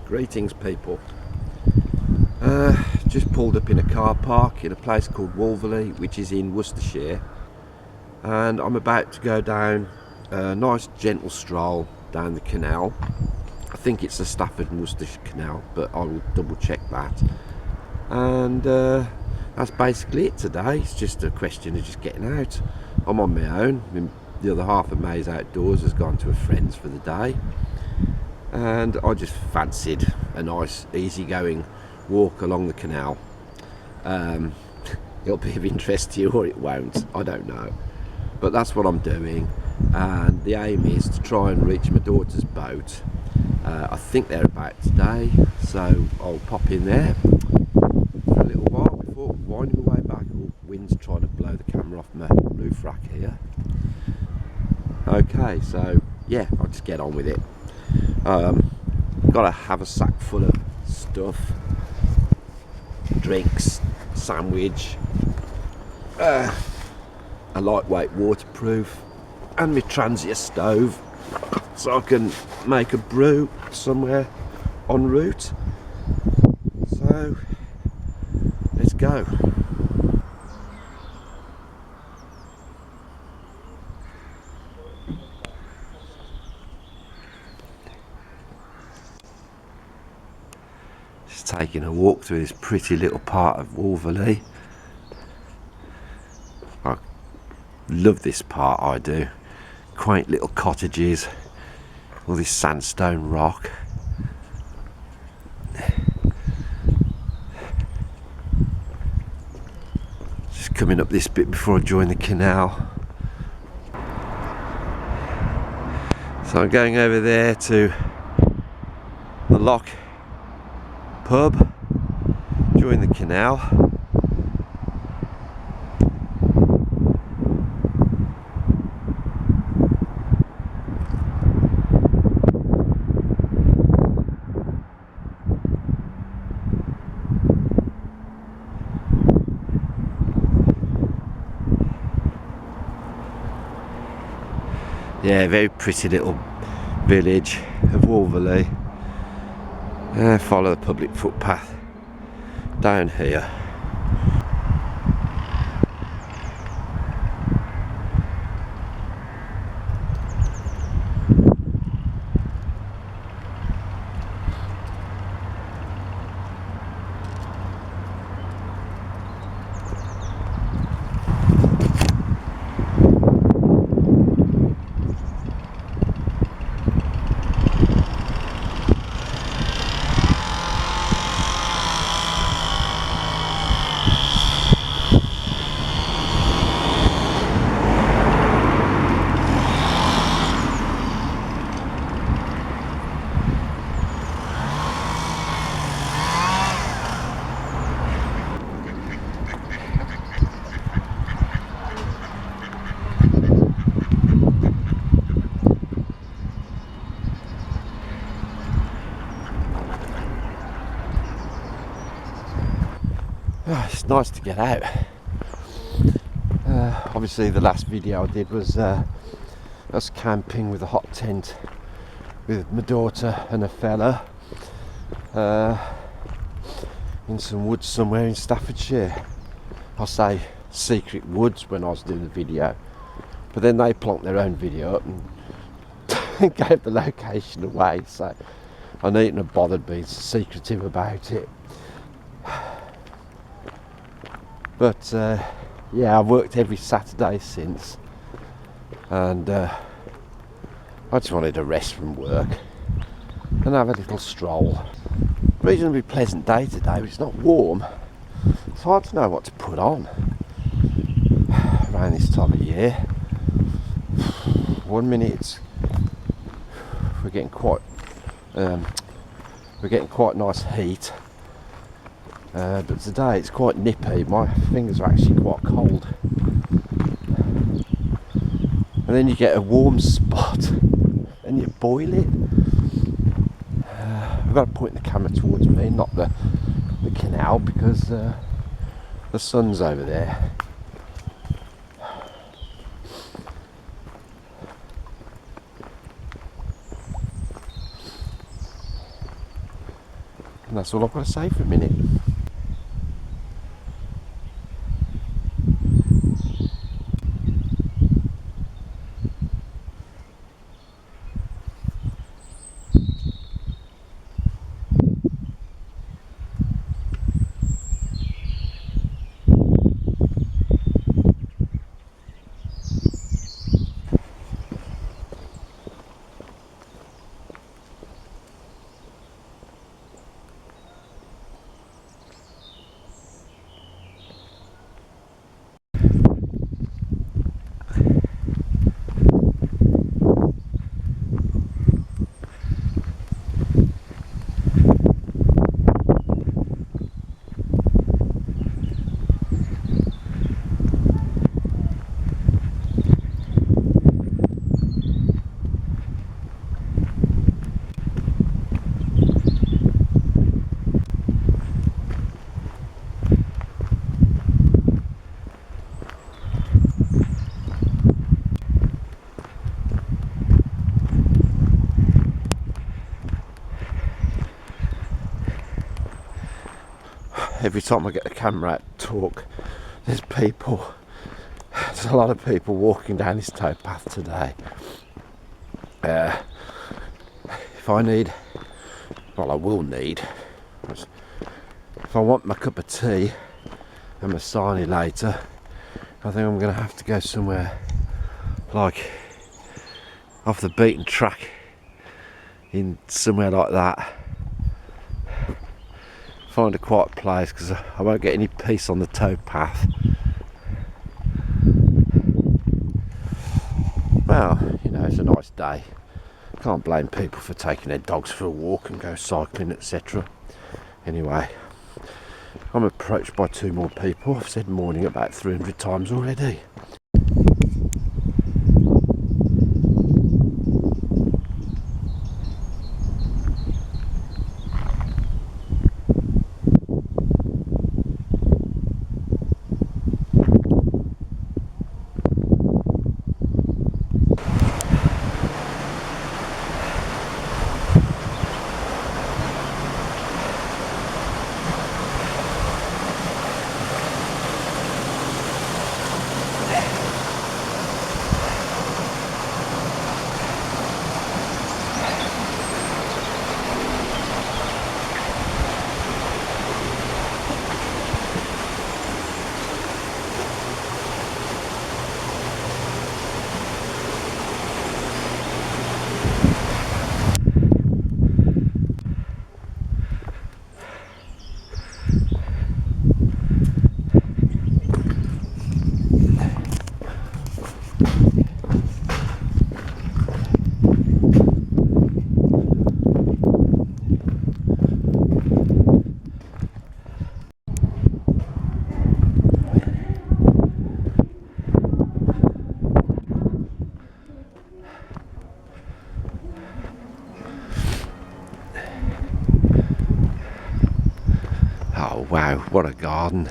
Greetings people. Just pulled up in a car park in a place called Wolverley, which is in Worcestershire, and I'm about to go down a nice gentle stroll down the canal. I think it's the Staffordshire and Worcestershire canal, but I will double check that. And that's basically it today. It's just a question of just getting out. I'm on my own. The other half of May's outdoors has gone to a friend's for the day, and I just fancied a nice easygoing walk along the canal. It'll be of interest to you or it won't, I don't know, but that's what I'm doing. And the aim is to try and reach my daughter's boat. I think they're about today, so I'll pop in there for a little while before winding my way back. Oh, wind's trying to blow the camera off my roof rack here. Okay, so yeah, I'll just get on with it. Gotta have a sack full of stuff, drinks, sandwich, a lightweight waterproof, and my transient stove, so I can make a brew somewhere en route. So let's go. Just taking a walk through this pretty little part of Wolverley. I love this part, I do. Quaint little cottages, all this sandstone rock. Just coming up this bit before I join the canal. So I'm going over there to the lock pub, join the canal. Yeah, very pretty little village of Wolverley. Follow the public footpath down here. It's nice to get out. Obviously the last video I did was us camping with a hot tent with my daughter and a fella in some woods somewhere in Staffordshire. I say secret woods when I was doing the video, but then they plonked their own video up and gave the location away, so I needn't have bothered being secretive about it. But yeah, I've worked every Saturday since, and I just wanted a rest from work and have a little stroll. Reasonably pleasant day today, but it's not warm. It's hard to know what to put on around this time of year. One minute we're getting quite nice heat. But today it's quite nippy. My fingers are actually quite cold. And then you get a warm spot and you boil it. I've got to point the camera towards me, not the canal, because the sun's over there. And that's all I've got to say for a minute. Every time I get the camera out to talk, there's a lot of people walking down this towpath today. If I need, well, I will need, if I want my cup of tea and my sarnie later, I think I'm going to have to go somewhere like off the beaten track, in somewhere like that. Find a quiet place, because I won't get any peace on the towpath. Well, you know, it's a nice day. Can't blame people for taking their dogs for a walk and go cycling, etc. Anyway, I'm approached by 2 more people. I've said morning about 300 times already. Oh wow, what a garden.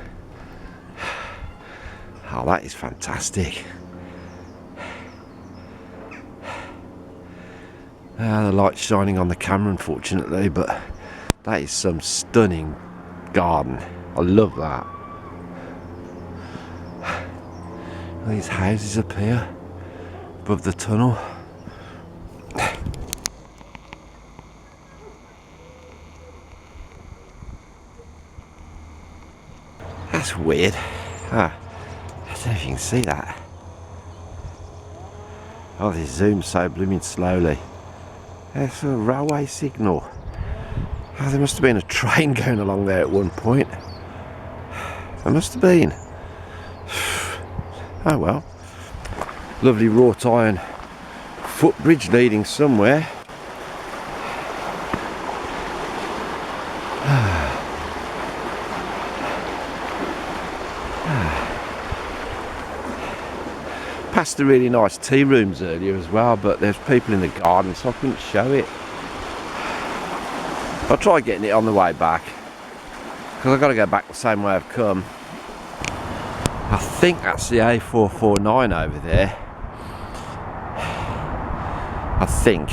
Oh, that is fantastic. The light's shining on the camera, unfortunately, but that is some stunning garden. I love that. These houses up here above the tunnel. That's weird. I don't know if you can see that. Oh, this zooms so blooming slowly. That's a railway signal. Oh, there must have been a train going along there at one point. There must have been. Oh well. Lovely wrought iron footbridge leading somewhere. Passed the really nice tea rooms earlier as well, but there's people in the garden, so I couldn't show it. I'll try getting it on the way back, because I've got to go back the same way I've come. I think that's the A449 over there. I think.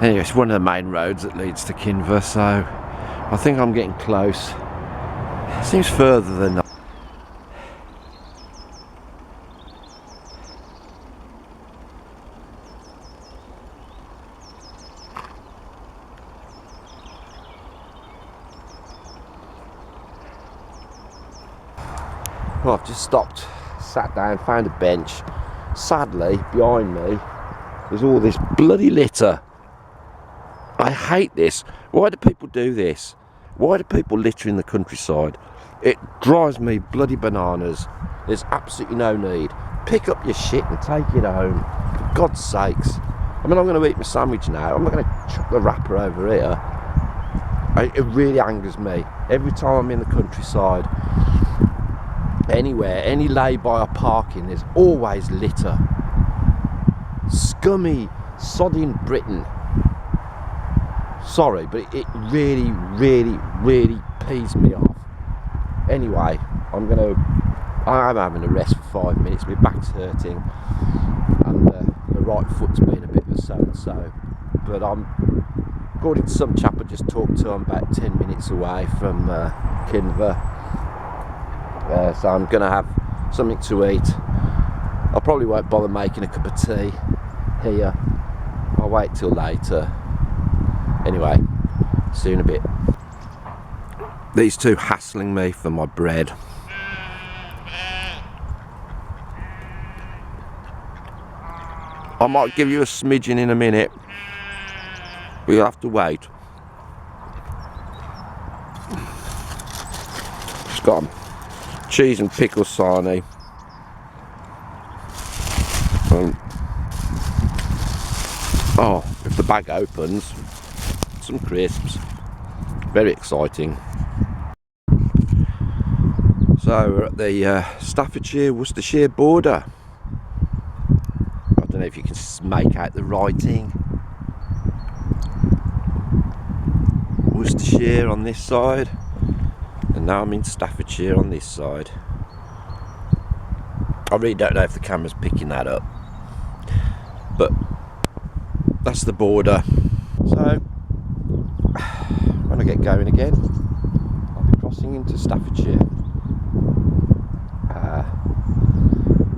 Anyway, it's one of the main roads that leads to Kinver, so I think I'm getting close. Seems further than that. Well, I've just stopped, sat down, found a bench. Sadly, behind me, there's all this bloody litter. I hate this. Why do people do this? Why do people litter in the countryside? It drives me bloody bananas. There's absolutely no need. Pick up your shit and take it home. For God's sakes. I mean, I'm going to eat my sandwich now. I'm not going to chuck the wrapper over here. It really angers me. Every time I'm in the countryside, anywhere, any lay-by or parking, there's always litter. Scummy, sodding Britain. Sorry, but it really, really, really pees me off. Anyway, I'm having a rest for 5 minutes. My back's hurting, and my right foot's been a bit of a so-and-so. But according to some chap I just talked to, I'm about 10 minutes away from Kinver. So I'm going to have something to eat. I probably won't bother making a cup of tea here. I'll wait till later. Anyway, see you in a bit. These two hassling me for my bread. I might give you a smidgen in a minute, but you'll have to wait. Just got cheese and pickle sarnie. Oh, if the bag opens, some crisps. Very exciting. So we're at the Staffordshire Worcestershire border. I don't know if you can make out the writing. Worcestershire on this side, and now I'm in Staffordshire on this side. I really don't know if the camera's picking that up, but that's the border. So when I get going again, I'll be crossing into Staffordshire.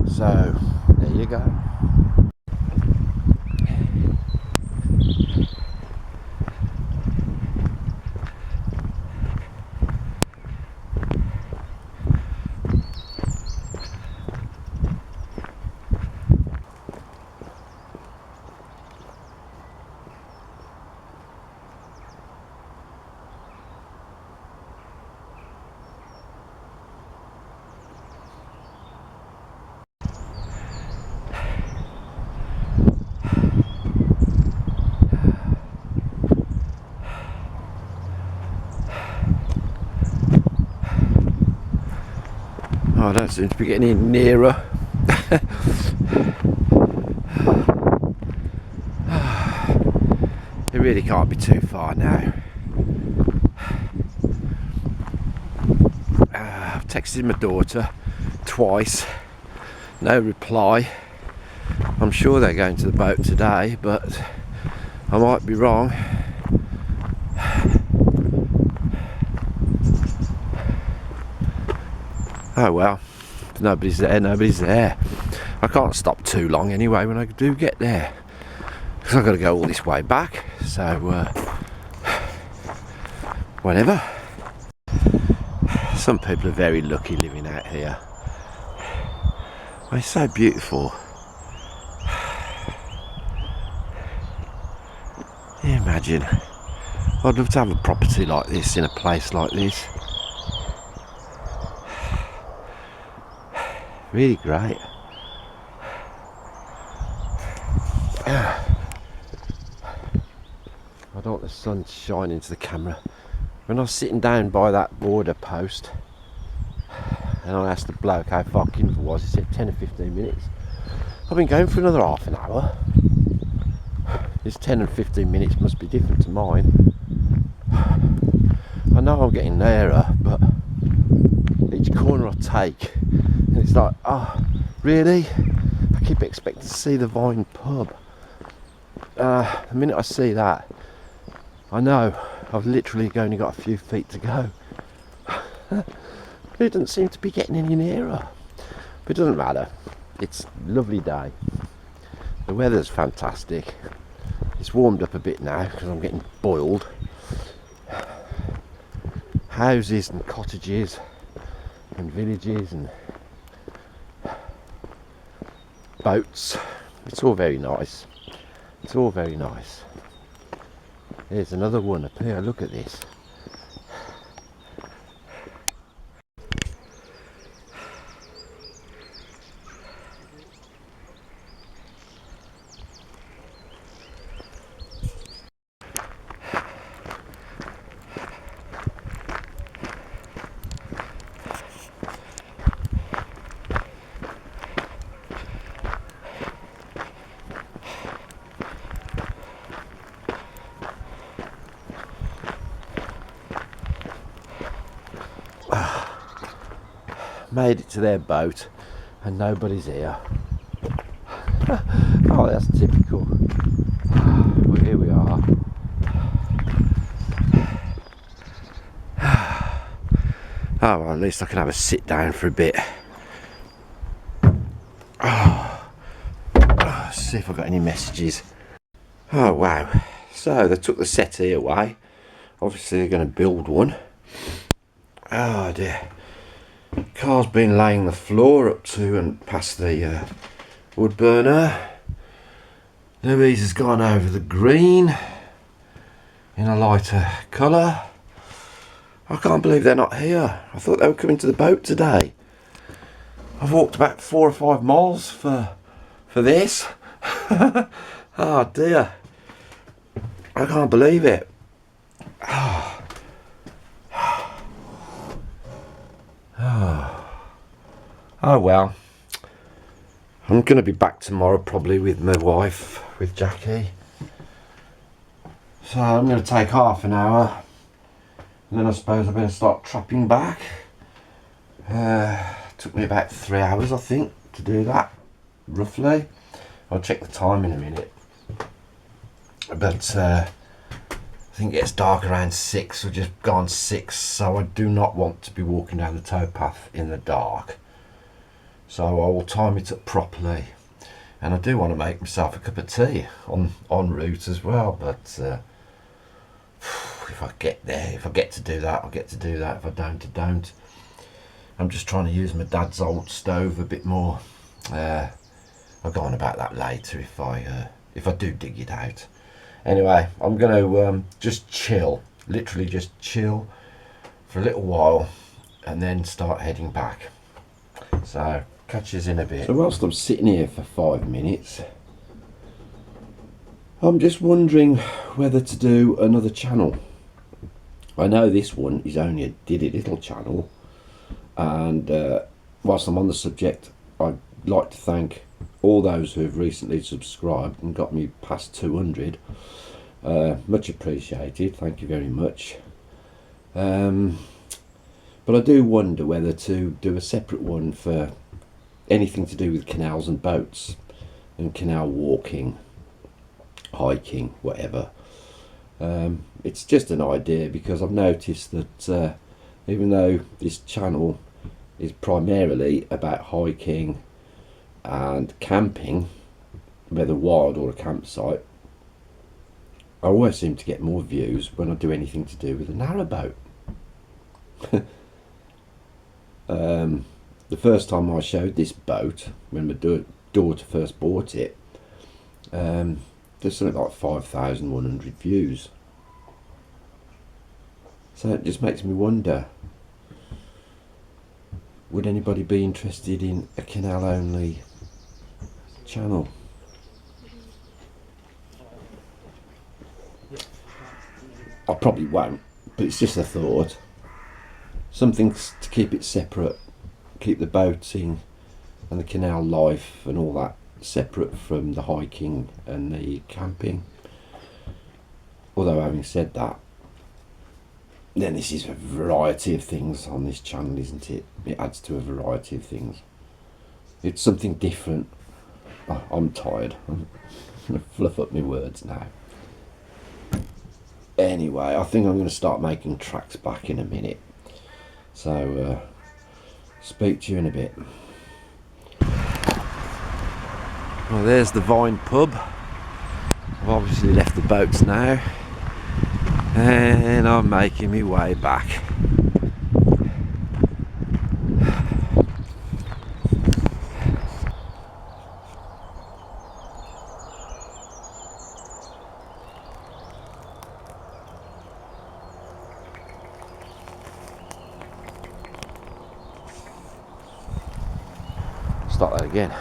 So there you go. I don't seem to be getting any nearer. It really can't be too far now. I've texted my daughter twice, no reply. I'm sure they're going to the boat today, but I might be wrong. Oh well, if nobody's there, nobody's there. I can't stop too long anyway when I do get there, because I've got to go all this way back, so whatever. Some people are very lucky living out here. It's so beautiful. Can you imagine? I'd love to have a property like this in a place like this. Really great. I don't want the sun to shine into the camera. When I was sitting down by that border post and I asked the bloke how far Kinver was, he said 10 or 15 minutes. I've been going for another half an hour. His 10 and 15 minutes must be different to mine. I know I'm getting nearer, but each corner I take, and it's like, oh, really? I keep expecting to see the Vine pub. The minute I see that, I know I've literally only got a few feet to go. It doesn't seem to be getting any nearer. But it doesn't matter. It's a lovely day. The weather's fantastic. It's warmed up a bit now because I'm getting boiled. Houses and cottages and villages and boats. It's all very nice. It's all very nice. There's another one up here. Look at this. Made it to their boat and nobody's here. Oh, that's typical. Well, here we are. Oh, well, at least I can have a sit down for a bit. See if I've got any messages. Oh, wow. So they took the settee away. Obviously they're going to build one. Oh dear. Car's been laying the floor up to and past the wood burner. Louise has gone over the green in a lighter colour. I can't believe they're not here. I thought they were coming to the boat today. I've walked about 4 or 5 miles for this. Oh dear. I can't believe it. Oh well, I'm going to be back tomorrow probably with my wife, with Jackie. So I'm going to take half an hour and then I suppose I'm going to start trapping back. Took me about 3 hours I think to do that, roughly. I'll check the time in a minute. But I think it gets dark around 6, or just gone 6, so I do not want to be walking down the towpath in the dark. So I will time it up properly, and I do want to make myself a cup of tea en route as well. But if I get there, if I get to do that, I'll get to do that. If I don't, I don't. I'm just trying to use my dad's old stove a bit more. I'll go on about that later if I do dig it out. Anyway, I'm going to just chill, literally just chill for a little while, and then start heading back. So catch us in a bit. So whilst I'm sitting here for 5 minutes, I'm just wondering whether to do another channel. I know this one is only a diddy little channel, and whilst I'm on the subject, I'd like to thank all those who have recently subscribed and got me past 200. Much appreciated, thank you very much. But I do wonder whether to do a separate one for anything to do with canals and boats and canal walking, hiking, whatever. It's just an idea, because I've noticed that even though this channel is primarily about hiking and camping, whether wild or a campsite, I always seem to get more views when I do anything to do with a narrowboat. The first time I showed this boat, when my daughter first bought it, there's something like 5,100 views. So it just makes me wonder, would anybody be interested in a canal only channel? I probably won't, but it's just a thought. Something to keep it separate, keep the boating and the canal life and all that separate from the hiking and the camping. Although having said that, then this is a variety of things on this channel, isn't it? It adds to a variety of things. It's something different I'm tired. I'm going to fluff up my words now. Anyway, I think I'm going to start making tracks back in a minute. So, speak to you in a bit. Well, there's the Vine pub. I've obviously left the boats now. And I'm making my way back. Start that again.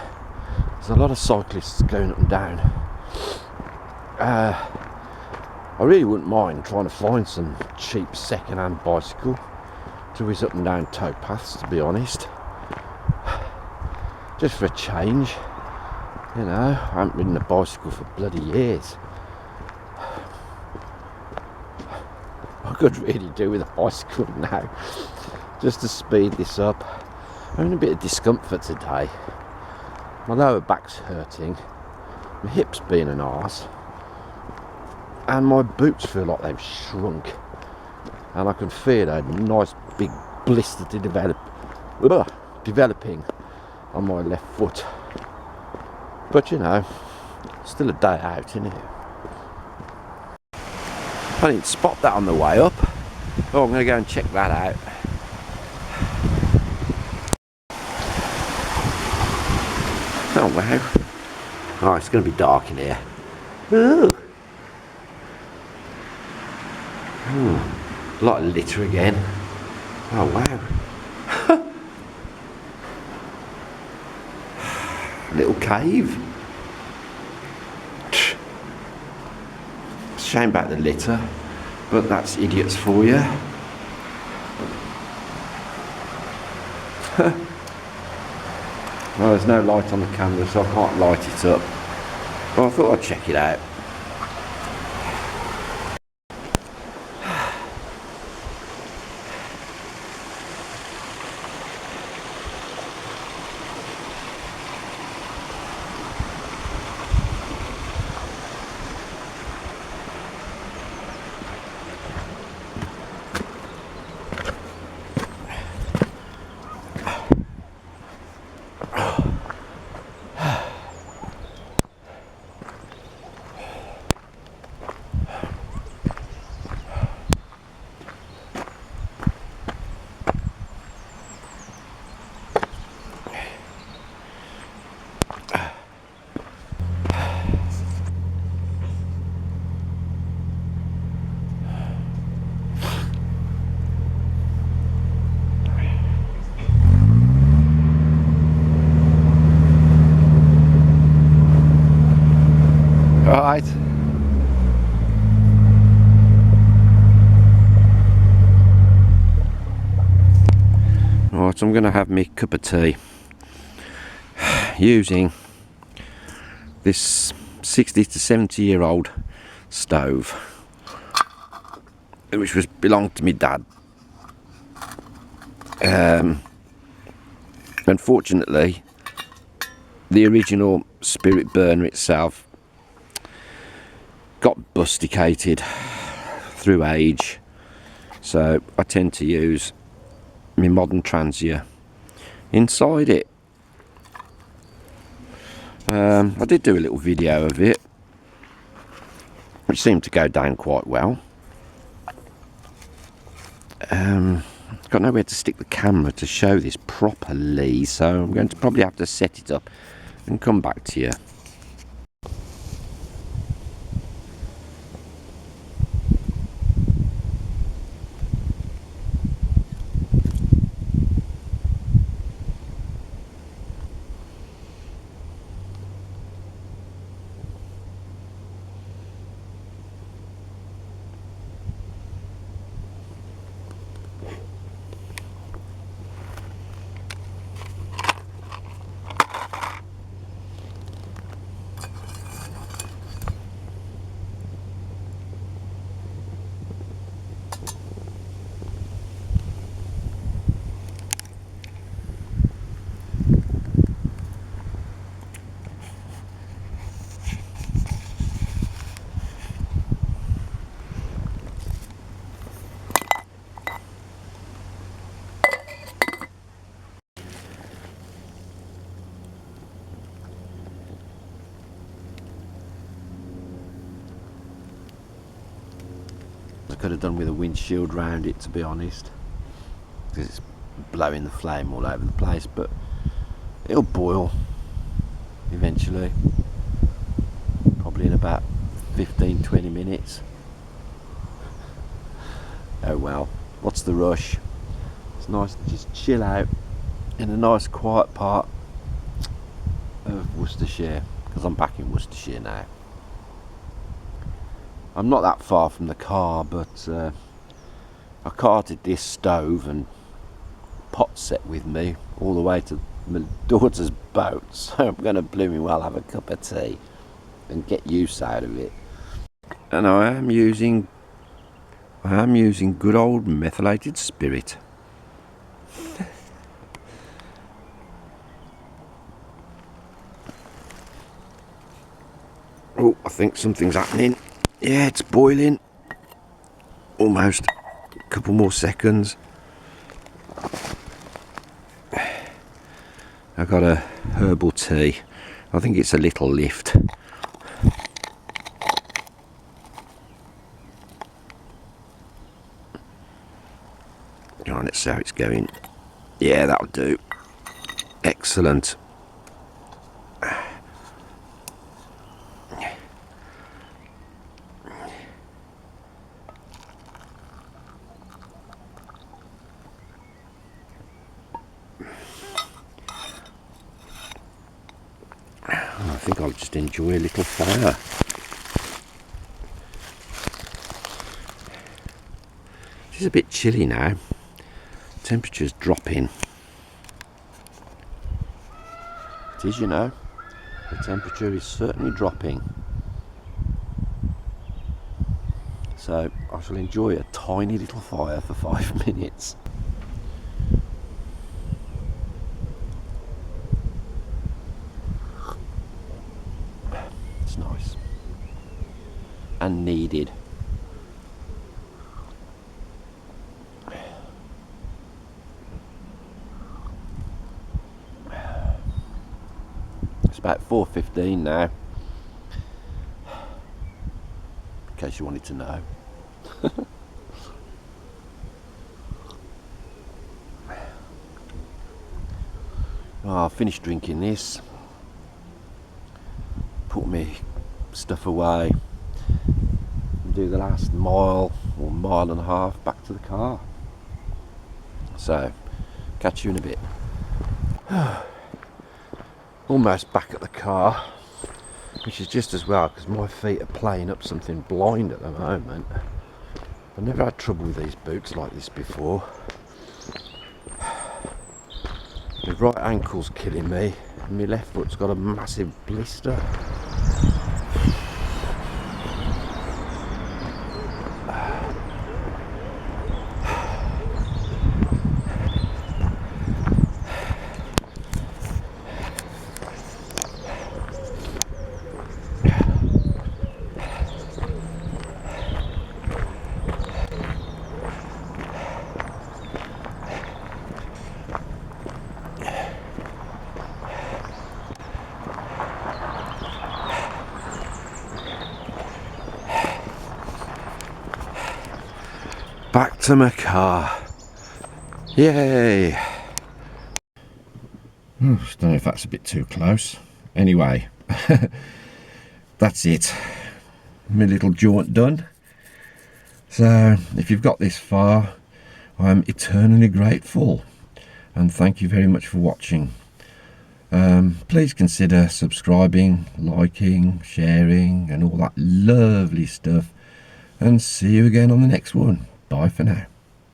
There's a lot of cyclists going up and down. I really wouldn't mind trying to find some cheap second-hand bicycle to whiz up and down towpaths, to be honest. Just for a change. You know, I haven't ridden a bicycle for bloody years. I could really do with a bicycle now, just to speed this up. I'm in a bit of discomfort today. My lower back's hurting, my hips being an arse, and my boots feel like they've shrunk, and I can feel a nice big blister to developing on my left foot. But you know, still a day out, isn't it? I didn't spot that on the way up. Oh, I'm going to go and check that out. Oh wow. Oh, it's going to be dark in here. Ooh. Ooh. A lot of litter again. Oh wow. Little cave. Shame about the litter, but that's idiots for you. Well, there's no light on the camera, so I can't light it up. Well, I thought I'd check it out. Right. Right, so I'm going to have me cup of tea using this 60 to 70 year old stove, which belonged to my dad. Unfortunately, the original spirit burner itself got busticated through age, so I tend to use my modern Transia inside it. I did do a little video of it, which seemed to go down quite well. Got nowhere to stick the camera to show this properly, so I'm going to probably have to set it up and come back to you. could have done with a windshield round it, to be honest, because it's blowing the flame all over the place, but it'll boil eventually, probably in about 15-20 minutes. Oh well, what's the rush? It's nice to just chill out in a nice quiet part of Worcestershire, because I'm back in Worcestershire now. I'm not that far from the car, but I carted this stove and pot set with me all the way to my daughter's boat, so I'm going to blooming well have a cup of tea and get use out of it. And I am using good old methylated spirit. Oh, I think something's happening. Yeah, it's boiling. Almost. A couple more seconds. I got a herbal tea. I think it's a little lift. Come on, let's see how it's going. Yeah, that'll do. Excellent. I think I'll just enjoy a little fire. It is a bit chilly now. Temperature's dropping. It is, you know. The temperature is certainly dropping. So I shall enjoy a tiny little fire for 5 minutes. It's nice. And needed. It's about 4:15 now, in case you wanted to know. Oh, I finished drinking this, put my stuff away, and do the last mile or mile and a half back to the car. So, catch you in a bit. Almost back at the car, which is just as well, because my feet are playing up something blind at the moment. I've never had trouble with these boots like this before. My right ankle's killing me, and my left foot's got a massive blister. Back to my car. Yay! Don't know if that's a bit too close. Anyway, that's it. My little jaunt done. So, if you've got this far, I'm eternally grateful. And thank you very much for watching. Please consider subscribing, liking, sharing, and all that lovely stuff. And see you again on the next one. Bye for now.